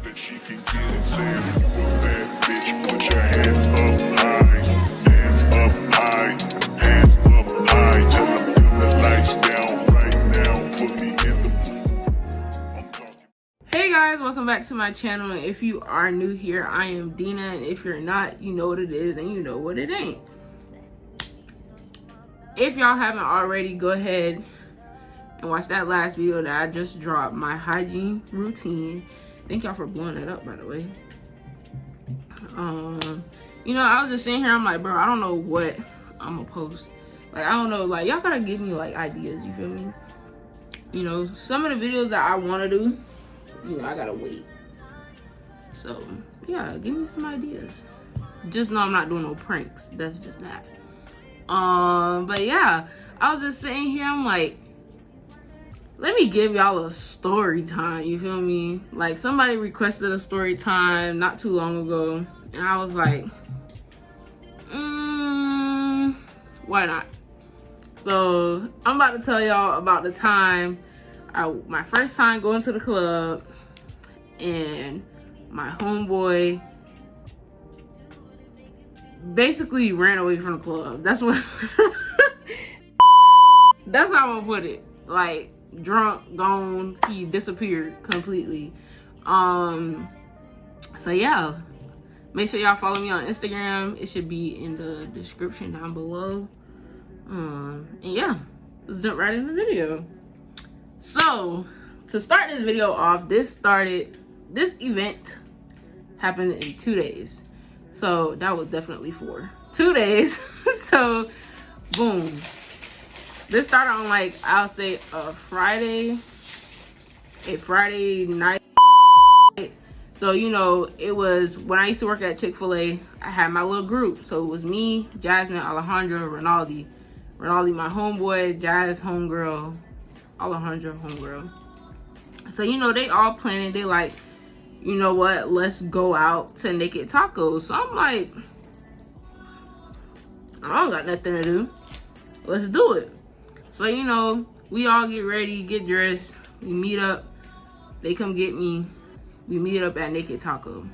that she can get it. Say if you a bad bitch, put your hands up high. Hands up high. Hands up high. Tell them dim the lights down right now. Put me in the mood. I'm talking. Hey guys, welcome back to my channel. If you are new here, I am Dina, and if you're not, you know what it is and you know what it ain't. If y'all haven't already, go ahead and watch that last video that I just dropped, my hygiene routine. Thank y'all for blowing that up, by the way. You know, I was just sitting here, I'm like, bro, I don't know what I'm gonna post. Like, I don't know, like, y'all gotta give me like ideas, you feel me? You know, some of the videos that I wanna do, you know, I gotta wait. So yeah, give me some ideas. Just know I'm not doing no pranks. That's just that. But yeah, I was just sitting here, I'm like, let me give y'all a story time, you feel me? Like, somebody requested a story time not too long ago, and I was like, why not? So I'm about to tell y'all about the time, my first time going to the club, and my homeboy basically ran away from the club. That's what that's how I'm gonna put it. Like, drunk, gone, he disappeared completely. So yeah, make sure y'all follow me on Instagram. It should be in the description down below. And yeah, let's jump right in the video. So to start this video off, this event happened in 2 days. So that was definitely 2 days. So boom. This started on, like, I'll say a Friday night. So, you know, it was when I used to work at Chick-fil-A, I had my little group. So it was me, Jasmine, Alejandra, Rinaldi, my homeboy, Jazz, homegirl, Alejandra, homegirl. So, you know, they all planning. They like, you know what, let's go out to Naked Tacos. So I'm like, I don't got nothing to do. Let's do it. So, you know, we all get ready, get dressed, we meet up. They come get me. We meet up at Naked Taco.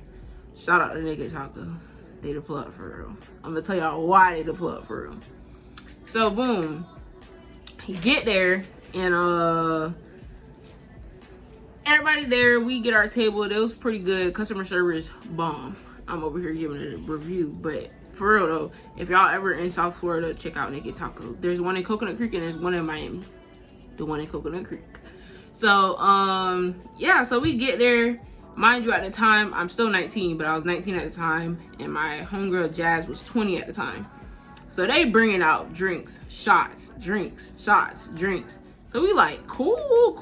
Shout out to Naked Taco. They the plug for real. I'm gonna tell y'all why they the plug for real. So boom, get there, and everybody there, we get our table. It was pretty good. Customer service bomb. I'm over here giving it a review, but for real though, if y'all ever in South Florida, check out Naked Taco. There's one in Coconut Creek and there's one in Miami. The one in Coconut Creek. So yeah, so we get there. Mind you, at the time, I'm still 19, but I was 19 at the time, and my homegirl Jazz was 20 at the time. So they bringing out drinks, shots, drinks, shots, drinks. So we like, cool.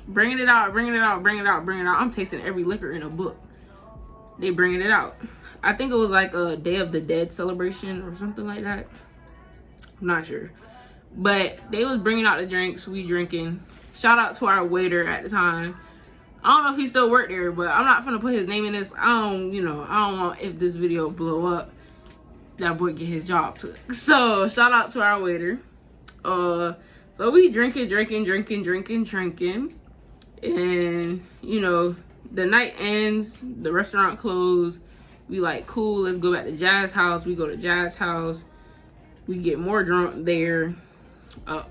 Bringing it out. I'm tasting every liquor in a book. They bringing it out. I think it was like a Day of the Dead celebration or something like that. I'm not sure. But they was bringing out the drinks, we drinking. Shout out to our waiter at the time. I don't know if he still worked there, but I'm not gonna put his name in this. I don't want, if this video blow up, that boy get his job took. So shout out to our waiter. So we drinking. And, you know, the night ends, the restaurant closed. We like, cool, let's go back to Jazz's house. We go to Jazz's house. We get more drunk there.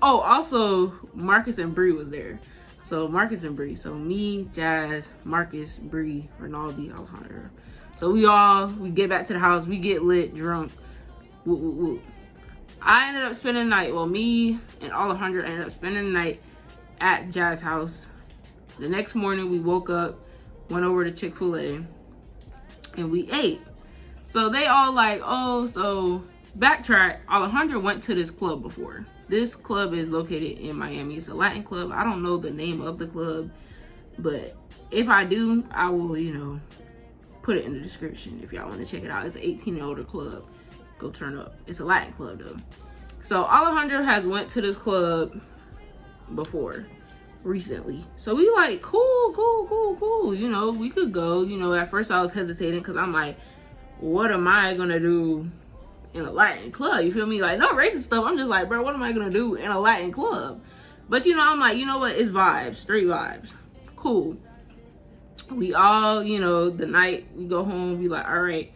Also, Marcus and Bree was there. So Marcus and Bree. So me, Jazz, Marcus, Bree, Rinaldi, Alejandra. So we get back to the house. We get lit, drunk. Woo. I ended up spending the night. Well, me and Alejandra ended up spending the night at Jazz's house. The next morning, we woke up, went over to Chick-fil-A, and we ate. So they all like, oh, so backtrack. Alejandra went to this club before. This club is located in Miami. It's a Latin club. I don't know the name of the club, but if I do, I will, you know, put it in the description if y'all want to check it out. It's an 18 and older club. Go turn up. It's a Latin club though. So Alejandra has went to this club before, recently. So we like, cool. You know, we could go. You know, at first I was hesitating because I'm like, what am I gonna do in a Latin club? You feel me? Like, no racist stuff. I'm just like, bro, what am I gonna do in a Latin club? But you know, I'm like, you know what? It's vibes, straight vibes. Cool. We all, you know, the night we go home, we like, all right,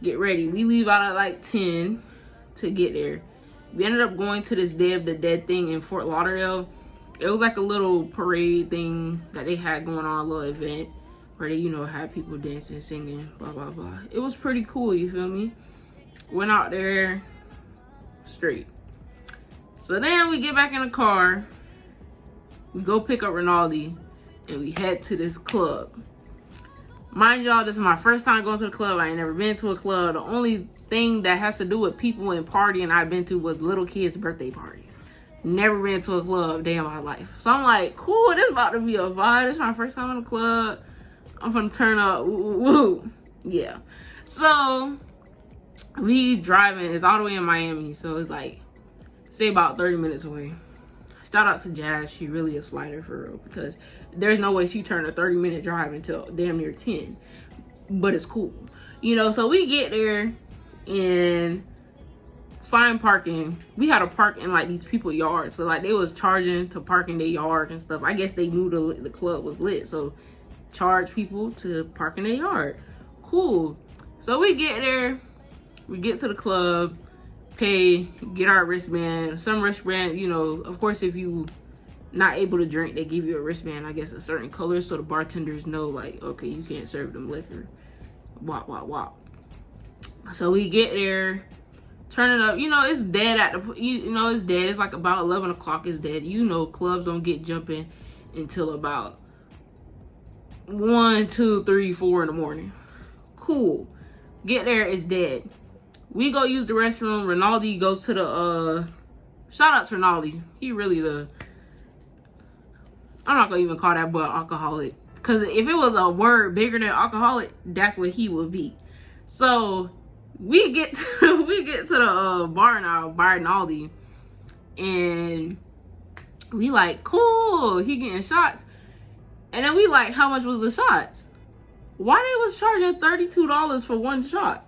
get ready. We leave out at like 10 to get there. We ended up going to this Day of the Dead thing in Fort Lauderdale. It was like a little parade thing that they had going on, a little event where they, you know, had people dancing, singing, blah, blah, blah. It was pretty cool, you feel me? Went out there straight. So then we get back in the car. We go pick up Rinaldi and we head to this club. Mind y'all, this is my first time going to the club. I ain't never been to a club. The only thing that has to do with people and partying I've been to was little kids' birthday parties. Never been to a club day in my life. So I'm like, cool, this is about to be a vibe. This is my first time in the club. I'm gonna turn up. Woo. Yeah. So we driving. It's all the way in Miami. So it's like, say about 30 minutes away. Shout out to Jazz. She really a slider for real, because there's no way she turned a 30-minute drive until damn near 10. But it's cool. You know, so we get there and find parking. We had to park in like these people's yards. So like they was charging to park in their yard and stuff. I guess they knew the club was lit. So charge people to park in their yard. Cool. So we get there. We get to the club. Pay, get our wristband. Some wristband, you know, of course, if you not able to drink, they give you a wristband, I guess, a certain color, so the bartenders know, like, okay, you can't serve them liquor. Wop, wop, wop. So we get there, turn it up. You know, it's dead at the, you know, it's dead. It's like about 11 o'clock, it's dead. You know, clubs don't get jumping until about 1, 2, 3, 4 in the morning. Cool. Get there, it's dead. We go use the restroom. Rinaldi goes to the, shout out to Rinaldi. He really I'm not gonna even call that boy alcoholic. Because if it was a word bigger than alcoholic, that's what he would be. So we get to, the bar now, by Rinaldi. And we like, cool, he getting shots. And then we like, how much was the shots? Why they was charging $32 for one shot?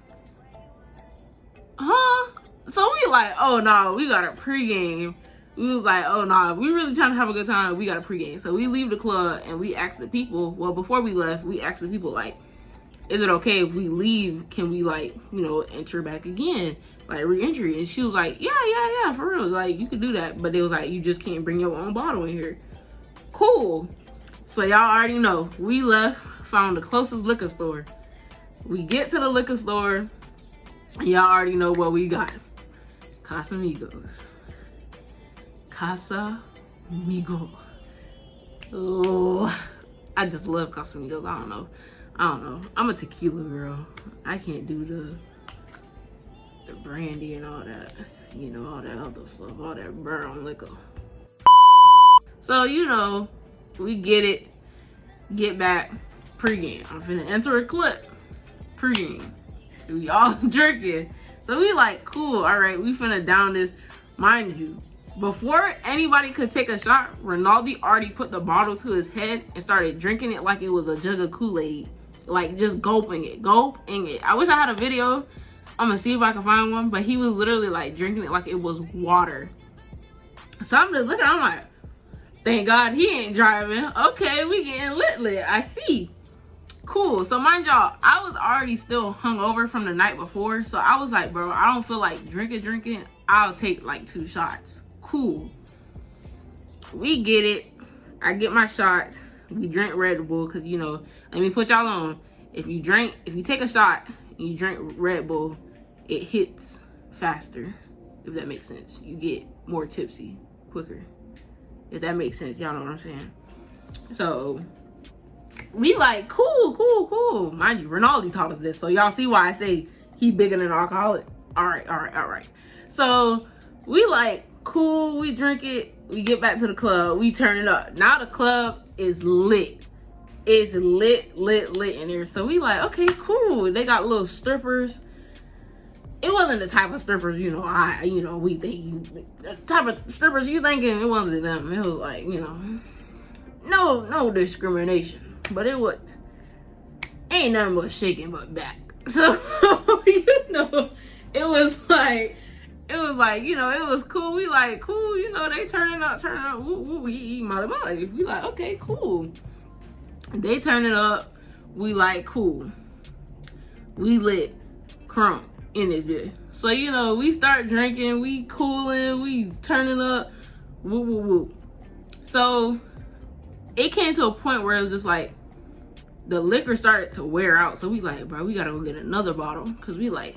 Huh? So we like, oh no, we got a pregame. We was like, oh no, we really trying to have a good time. We got a pregame. So we leave the club and we asked the people. Well, before we left, we asked the people like, is it okay if we leave? Can we like, you know, enter back again, like re-entry? And she was like, yeah, for real. Like you could do that, but they was like, you just can't bring your own bottle in here. Cool. So y'all already know. We left, found the closest liquor store. We get to the liquor store. Y'all already know what we got. Casamigos. Casamigos. Oh, I just love Casamigos. I don't know. I'm a tequila girl. I can't do the brandy and all that. You know, all that other stuff. All that brown liquor. So, you know, we get it. Get back. Pre-game. I'm finna enter a clip. Pre-game. We all drinking. So we like, cool, all right, we finna down this. Mind you, before anybody could take a shot, Rinaldi already put the bottle to his head and started drinking it like it was a jug of Kool-Aid. Like just gulping it. I wish I had a video. I'm gonna see if I can find one, but he was literally like drinking it like it was water. So I'm just looking, I'm like, thank God he ain't driving. Okay, we getting lit. I see. Cool. So mind y'all, I was already still hungover from the night before. So I was like, bro, I don't feel like drinking. I'll take like 2 shots. Cool. We get it. I get my shots. We drink Red Bull because, you know, let me put y'all on. If you take a shot and you drink Red Bull, it hits faster. If that makes sense. You get more tipsy quicker. If that makes sense. Y'all know what I'm saying. So we like, cool. Mind you, Rinaldi taught us this. So y'all see why I say he bigger than an alcoholic. All right. So we like, cool, we drink it. We get back to the club. We turn it up. Now the club is lit. It's lit in there. So we like, okay, cool. They got little strippers. It wasn't the type of strippers, you know, we think. The type of strippers you thinking, it wasn't them. It was like, you know, no discrimination. But it was, ain't nothing but shaking but back. So, you know, it was like, you know, it was cool. We like, cool, you know, they turning up. Woo, we eat molly. We like, okay, cool. They turn it up. We like, cool. We lit. Crunk in this bit. So, you know, we start drinking, we cooling, we turning up, woo woo woo. So it came to a point where it was just like the liquor started to wear out. So we like, bro, we gotta go get another bottle, because we like,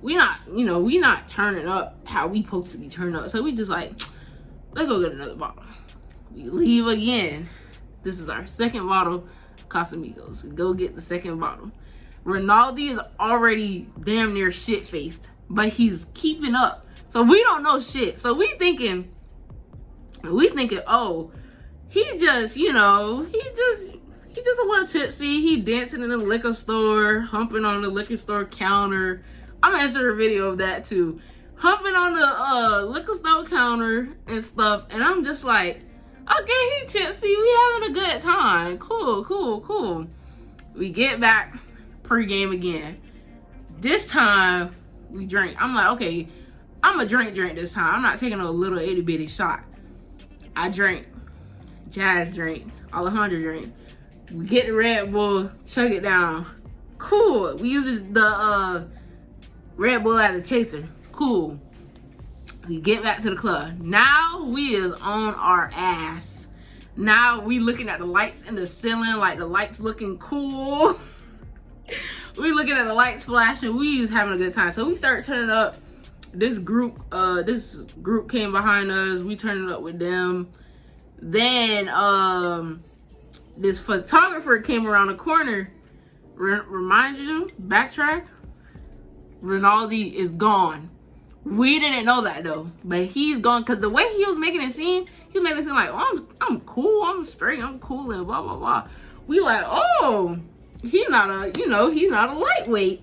we not turning up how we supposed to be turned up. So we just like, let's go get another bottle. We leave again. This is our second bottle, Casamigos. We go get the second bottle. Rinaldi is already damn near shit faced, but he's keeping up. So we don't know shit. So we thinking, oh, he just, you know, he just a little tipsy. He dancing in the liquor store, humping on the liquor store counter. I'm gonna insert a video of that too. Humping on the liquor store counter and stuff. And I'm just like, okay, he tipsy. We having a good time. Cool, cool, cool. We get back pre-game again. This time we drink. I'm like, okay, I'm a drink this time. I'm not taking a little itty bitty shot. I drink. Jazz drink. Alejandro drink. We get the Red Bull, chug it down. Cool. We use the Red Bull as a chaser. Cool. We get back to the club. Now we is on our ass. Now we looking at the lights in the ceiling, like the lights looking cool. We looking at the lights flashing. We was having a good time. So we start turning up. This group came behind us. We turned it up with them. Then this photographer came around the corner. Remind you, backtrack. Rinaldi is gone. We didn't know that though, but he's gone, because the way he was making it seem, he was making it seem like, oh, I'm cool, I'm straight, I'm cool, and blah blah blah. We like, oh, he's not a lightweight.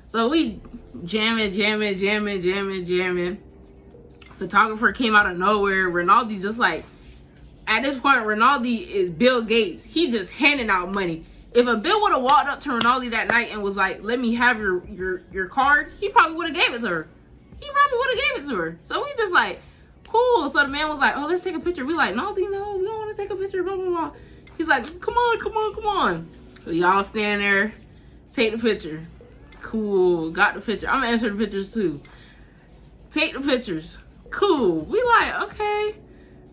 So we jamming. Photographer came out of nowhere. Rinaldi just like, at this point, Rinaldi is Bill Gates. He just handing out money. If a Bill would have walked up to Rinaldi that night and was like, let me have your card, he probably would have gave it to her. So we just like, cool. So the man was like, oh, let's take a picture. We like, no, we don't want to take a picture, blah, blah, blah. He's like, come on. So y'all stand there, take the picture. Cool, got the picture. I'm gonna answer the pictures too. Take the pictures. Cool. We like, okay.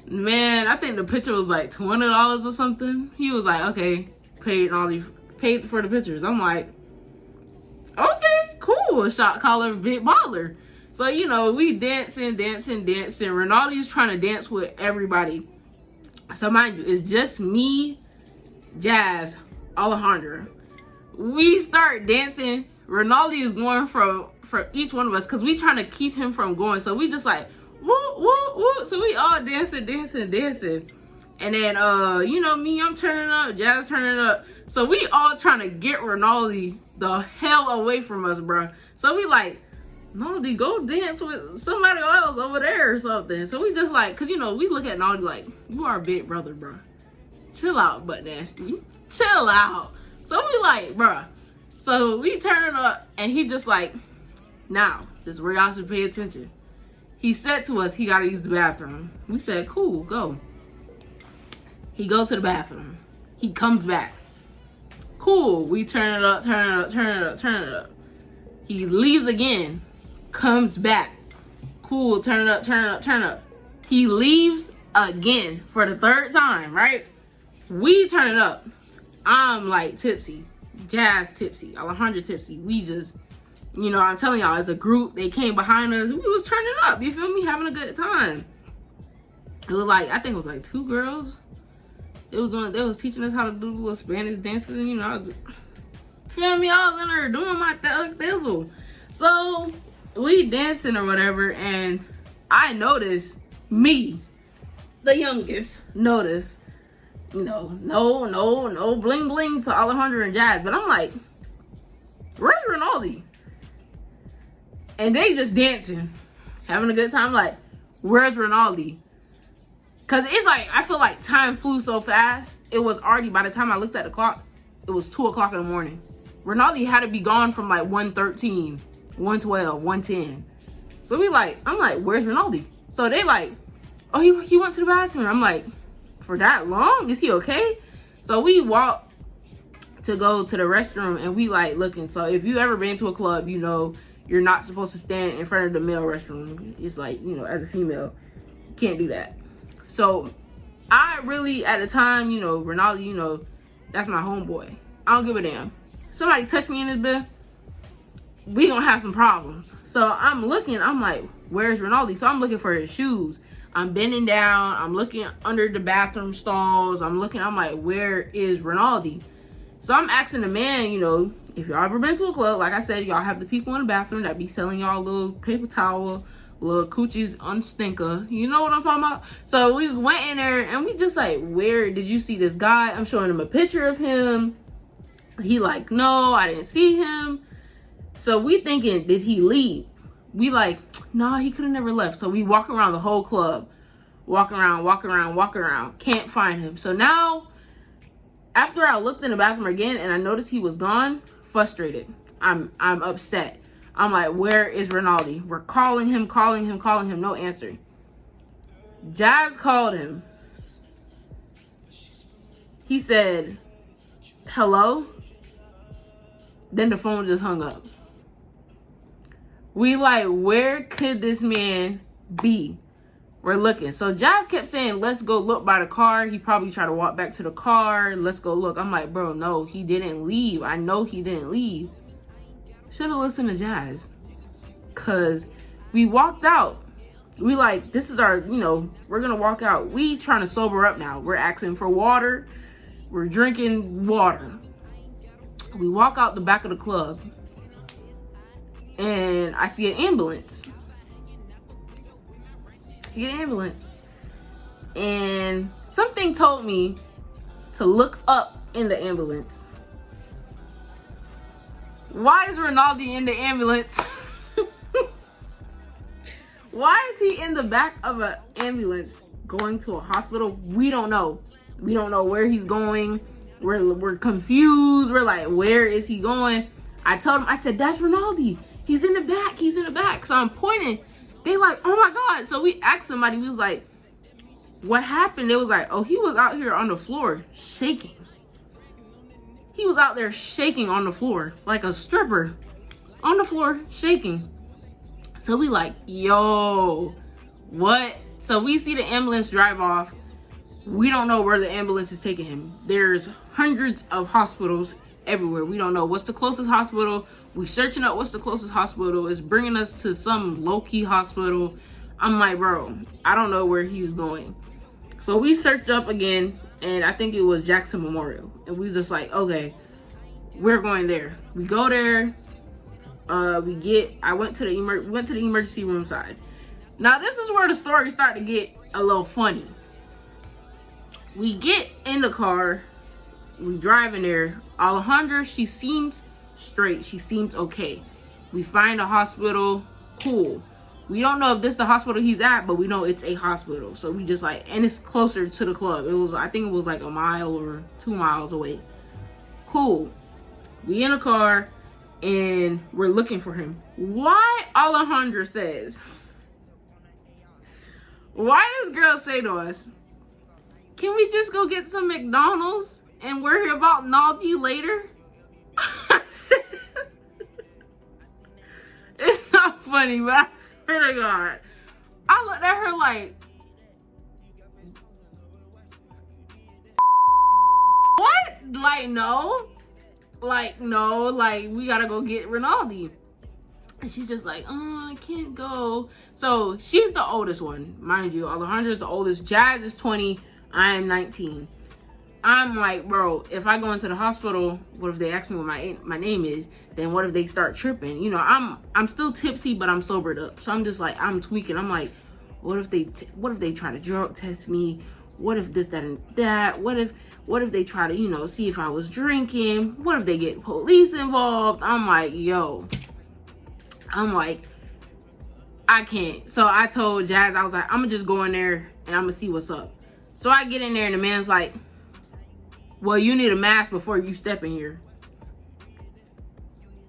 Man, I think the picture was like $20 or something. He was like, okay, paid for the pictures. I'm like, okay, cool. Shot caller, big baller. So, you know, we dancing. Rinaldi's trying to dance with everybody. So mind you, it's just me, Jazz, Alejandro. We start dancing. Rinaldi is going for each one of us, because we trying to keep him from going. So we just like, woo, woo, woo. So we all dancing. And then, you know, me, I'm turning up, Jazz turning up. So we all trying to get Rinaldi the hell away from us, bro. So we like, Rinaldi, go dance with somebody else over there or something. So we just like, because, you know, we look at Rinaldi like, you are a big brother, bro. Chill out, butt nasty. Chill out. So we like, bro. So we turn up, and he just like, now, this is where y'all should pay attention. He said to us, he got to use the bathroom. We said, cool, go. He goes to the bathroom. He comes back. Cool. We turn it up. He leaves again. Comes back. Cool. Turn it up. He leaves again for the third time, right? We turn it up. I'm like tipsy. Jazz tipsy. Alejandro tipsy. We just, you know, I'm telling y'all, as a group, they came behind us. We was turning up. You feel me? Having a good time. It was like, I think it was like 2 girls. They was teaching us how to do little Spanish dances, and, you know, feel me? I was in there doing my thizzle. So we dancing or whatever, and I noticed, me, the youngest, noticed, you know, no bling bling to Alejandro and Jazz, but I'm like, where's Rinaldi? And they just dancing, having a good time. Like, where's Rinaldi? Because it's like, I feel like time flew so fast. It was already, by the time I looked at the clock, it was 2 o'clock in the morning. Rinaldi had to be gone from like 1:13, 1:12, 1:10. So I'm like, where's Rinaldi? So they like, oh, he went to the bathroom. I'm like, for that long? Is he okay? So we walk to go to the restroom, and we like looking. So if you ever been to a club, you know you're not supposed to stand in front of the male restroom. It's like, you know, as a female, you can't do that. So I really, at the time, you know, Ronaldo, you know, that's my homeboy. I don't give a damn. Somebody touch me in this bed, we gonna have some problems. So I'm looking, I'm like, where's Ronaldo? So I'm looking for his shoes. I'm bending down, I'm looking under the bathroom stalls, I'm like, where is Ronaldo? So I'm asking the man, you know, if y'all ever been to a club, like I said, y'all have the people in the bathroom that be selling y'all little paper towel, little coochies on stinker. You know what I'm talking about? So we went in there and we just like, where did you see this guy? I'm showing him a picture of him. He like, no, I didn't see him. So we thinking, did he leave? We like, no, he could have never left. So we walk around the whole club. Walk around. Can't find him. So now, after I looked in the bathroom again and I noticed he was gone, frustrated. I'm upset. I'm like, where is Ronaldo? We're calling him, no answer. Jazz called him. He said, hello? Then the phone just hung up. We like, where could this man be? We're looking. So Jazz kept saying, let's go look by the car. He probably tried to walk back to the car. Let's go look. I'm like, bro, no, he didn't leave. I know he didn't leave. Should have listened to Jazz. Because we walked out. We like, this is our, you know, we're going to walk out. We trying to sober up now. We're asking for water. We're drinking water. We walk out the back of the club. And I see an ambulance. And something told me to look up in the ambulance. Why is Ronaldo in the ambulance? Why is he in the back of an ambulance going to a hospital? We don't know. We don't know where he's going. We're confused. We're like, where is he going? I told him, I said, that's Ronaldo. He's in the back. So I'm pointing. They like, oh my God. So we asked somebody, we was like, what happened? They was like, oh, he was out here on the floor shaking. He was out there shaking on the floor like a stripper on the floor shaking. So we like, yo, what? So we see the ambulance drive off. We don't know where the ambulance is taking him. There's hundreds of hospitals everywhere. We don't know what's the closest hospital. We searching up what's the closest hospital. It's bringing us to some low-key hospital. I'm like, bro, I don't know where he's going. So we searched up again, and I think it was Jackson Memorial. And we just like, okay, we're going there. We go there. We went to the emergency room side. Now this is where the story started to get a little funny. We get in the car. We drive in there. Alejandra, she seems straight. She seems okay. We find a hospital. Cool. We don't know if this is the hospital he's at, but we know it's a hospital. So we just like, and it's closer to the club. I think it was like a mile or 2 miles away. Cool. We in a car and we're looking for him. Why Alejandra says, why this girl say to us, can we just go get some McDonald's and worry about Naldi later? I said, it's not funny, but I swear to God, I looked at her like, what? Like, no, like, we gotta go get Ronaldo. And she's just like, oh, I can't go. So she's the oldest one, mind you. Alejandra's the oldest. Jazz is 20. I am 19. I'm like, bro, if I go into the hospital, what if they ask me what my name is? Then what if they start tripping? You know, I'm still tipsy, but I'm sobered up. So I'm just like, I'm tweaking. I'm like, what if they try to drug test me? What if this, that, and that? What if they try to, you know, see if I was drinking? What if they get police involved? I'm like, yo. I can't. So I told Jazz, I was like, I'm gonna just go in there and I'm gonna see what's up. So I get in there and the man's like, well, you need a mask before you step in here.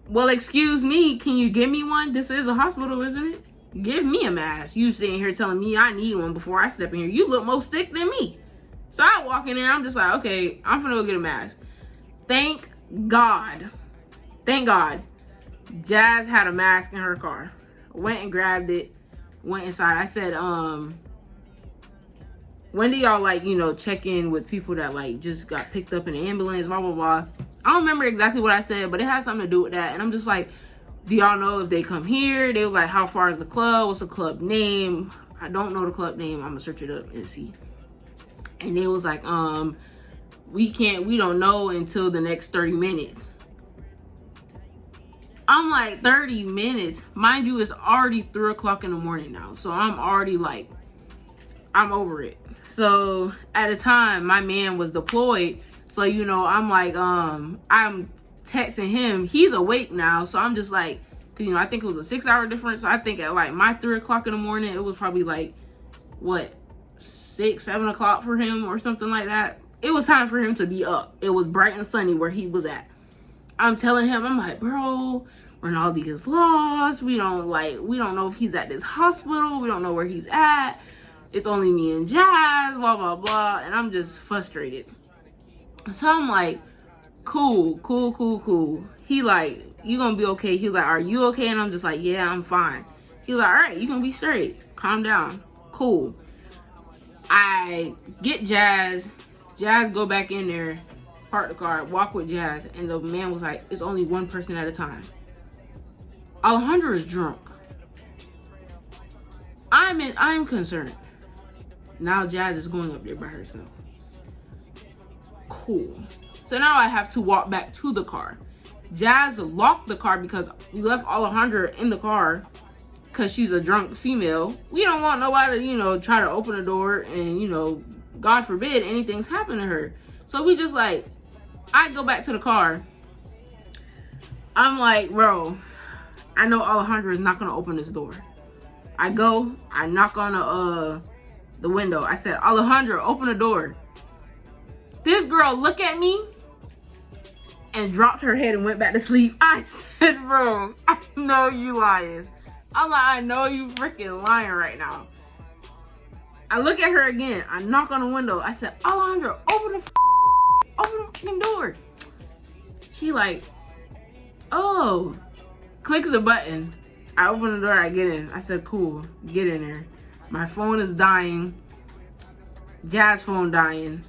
Well, excuse me, can you give me one? This is a hospital, isn't it? Give me a mask. You sitting here telling me I need one before I step in here. You look more sick than me. So I walk in there, I'm just like, okay, I'm finna go get a mask. Thank Thank God, Jazz had a mask in her car. Went and grabbed it, went inside. I said, when do y'all, like, you know, check in with people that, like, just got picked up in an ambulance, blah, blah, blah. I don't remember exactly what I said, but it had something to do with that. And I'm just like, do y'all know if they come here? They was like, how far is the club? What's the club name? I don't know the club name. I'm gonna search it up and see. And they was like, we don't know until the next 30 minutes. I'm like, 30 minutes? Mind you, it's already 3 o'clock in the morning now. So I'm already like, I'm over it. So at the time, my man was deployed. So, you know, I'm like, I'm texting him. He's awake now. So I'm just like, you know, I think it was a 6-hour difference. So I think at like my 3 o'clock in the morning, it was probably like, what, 6, 7 o'clock for him or something like that. It was time for him to be up. It was bright and sunny where he was at. I'm telling him, I'm like, bro, Ronaldo is lost. We don't know if he's at this hospital. We don't know where he's at. It's only me and Jazz, blah, blah, blah. And I'm just frustrated. So I'm like, cool. He like, you gonna be okay? He was like, are you okay? And I'm just like, yeah, I'm fine. He was like, all right, you gonna be straight. Calm down. Cool. I get Jazz go back in there, park the car, walk with Jazz, and the man was like, it's only one person at a time. Alejandra is drunk. I'm concerned. Now Jazz is going up there by herself. Cool. So now I have to walk back to the car. Jazz locked the car because we left Alejandra in the car because she's a drunk female. We don't want nobody to, you know, try to open the door and, you know, God forbid anything's happened to her. So we just like, I go back to the car. I'm like, bro, I know Alejandra is not gonna open this door. I knock on the window. I said, Alejandra, open the door. This girl looked at me and dropped her head and went back to sleep. I said, bro, I know you lying. I'm like, I know you freaking lying right now. I look at her again. I knock on the window. I said, Alejandra, open the fucking door. She like, oh, clicks the button. I open the door, I get in. I said, cool, get in there. My phone is dying. Jazz phone dying.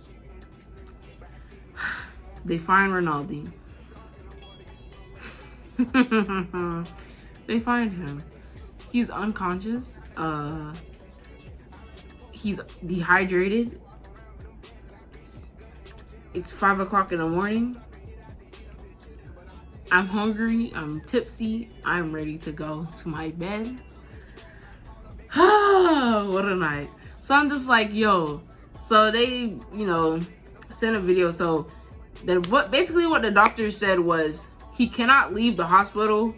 They find Ronaldo. They find him. He's unconscious. He's dehydrated. It's 5 o'clock in the morning. I'm hungry. I'm tipsy. I'm ready to go to my bed. What a night. So I'm just like, yo. So they, you know, sent a video. So basically what the doctor said was he cannot leave the hospital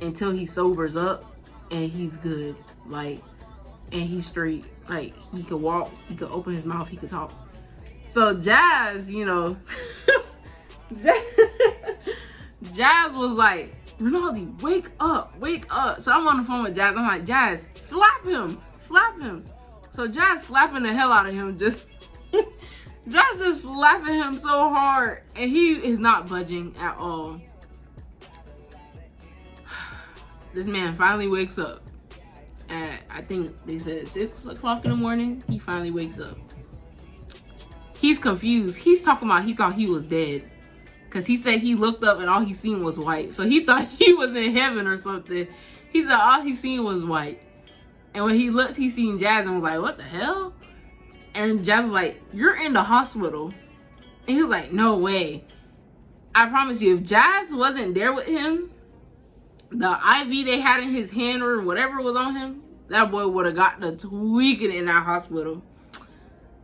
until he sobers up and he's good. Like, and he's straight. Like, he could walk, he could open his mouth, he could talk. So Jazz, you know, Jazz was like, Ronaldo, wake up. So I'm on the phone with Jazz. I'm like, Jazz, slap him. So Jazz slapping the hell out of him. Jazz just slapping him so hard. And he is not budging at all. This man finally wakes up. At, I think they said 6 o'clock in the morning. He finally wakes up. He's confused. He's talking about he thought he was dead. Because he said he looked up and all he seen was white. So he thought he was in heaven or something. He said all he seen was white. And when he looked, he seen Jazz and was like, what the hell? And Jazz was like, you're in the hospital. And he was like, no way. I promise you, if Jazz wasn't there with him, the IV they had in his hand or whatever was on him, that boy would have got the tweaking in that hospital.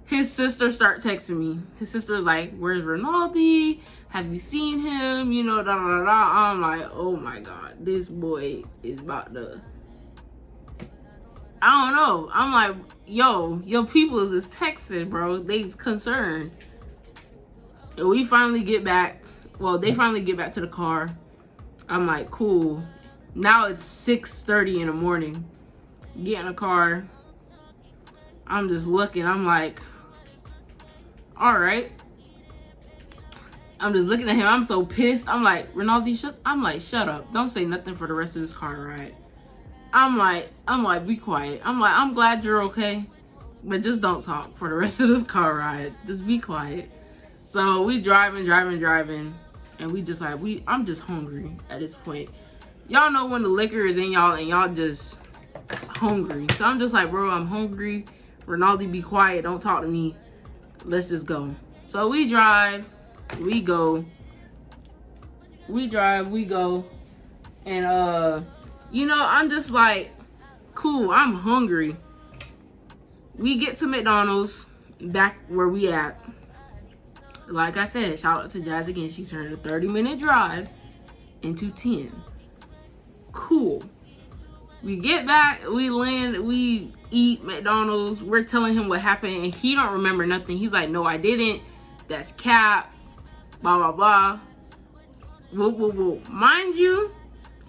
His sister started texting me. His sister was like, where's Ronaldo? Have you seen him? You know, da da da da. I'm like, oh my God, this boy is about to, I don't know. I'm like, yo, your people is texting, bro. They concerned. And we finally get back. Well, they finally get back to the car. I'm like, cool. Now it's 6:30 in the morning. Get in the car. I'm just looking. I'm like, all right. I'm just looking at him. I'm so pissed. I'm like, Rinaldi, shut up. Don't say nothing for the rest of this car ride. I'm like, be quiet. I'm glad you're okay, but just don't talk for the rest of this car ride. Just be quiet. So we driving, and we just like, I'm just hungry at this point. Y'all know when the liquor is in y'all and y'all just hungry. So I'm just like, bro, I'm hungry. Rinaldi, be quiet. Don't talk to me. Let's just go. So we drive, we go. And you know, I'm just like, cool, I'm hungry. We get to McDonald's, back where we at. Like I said, shout out to Jazz again. She turned a 30-minute drive into 10. Cool. We get back, we land, we eat McDonald's. We're telling him what happened, and he don't remember nothing. He's like, no, I didn't. That's cap. Blah, blah, blah. Whoa. Mind you,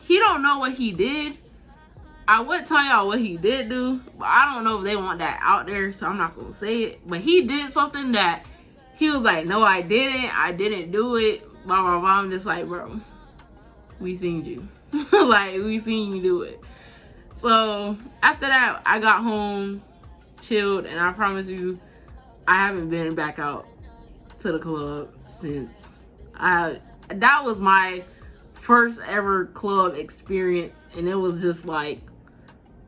he don't know what he did. I would tell y'all what he did do, but I don't know if they want that out there, so I'm not gonna say it. But he did something that he was like, no, I didn't do it. Blah, blah, blah. I'm just like, bro, we seen you. Like, we seen you do it. So after that, I got home, chilled, and I promise you, I haven't been back out to the club since. That was my first ever club experience, and it was just like,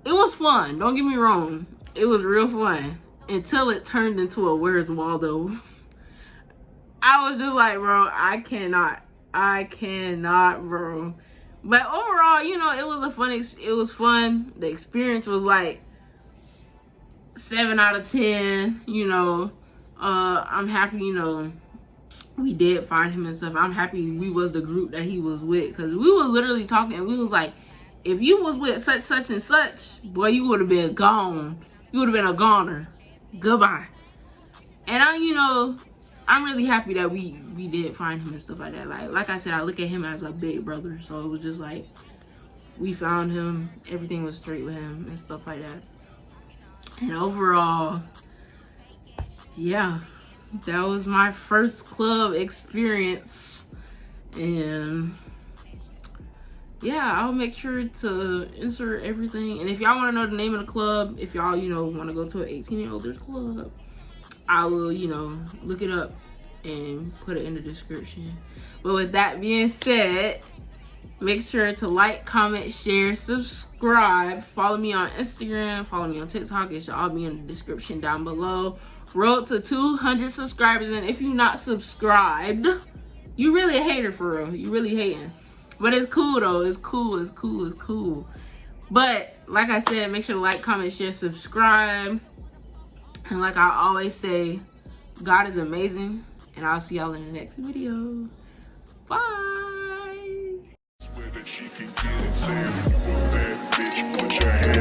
it was fun. Don't get me wrong, it was real fun until it turned into a Where's Waldo. I was just like, bro, I cannot, bro. But overall, you know, it was fun. The experience was like 7 out of 10, you know. I'm happy, you know, we did find him and stuff. I'm happy we was the group that he was with, because we was literally talking. We was like, if you was with such and such, boy, you would have been gone. You would have been a goner. Goodbye. And you know, I'm really happy that we did find him and stuff like that. Like I said, I look at him as a big brother, so it was just like, we found him, everything was straight with him and stuff like that. And overall, yeah, that was my first club experience. And yeah, I'll make sure to insert everything. And if y'all want to know the name of the club, if y'all, you know, want to go to an 18 and older club, I will, you know, look it up and put it in the description. But with that being said, make sure to like, comment, share, subscribe. Follow me on Instagram, follow me on TikTok. It should all be in the description down below. Road to 200 subscribers, and if you're not subscribed, you really a hater for real. You really hating. But it's cool though. It's cool. But like I said, make sure to like, comment, share, subscribe. And like I always say, God is amazing, and I'll see y'all in the next video. Bye. Swear that she can get it, say if you a bad bitch, put your hands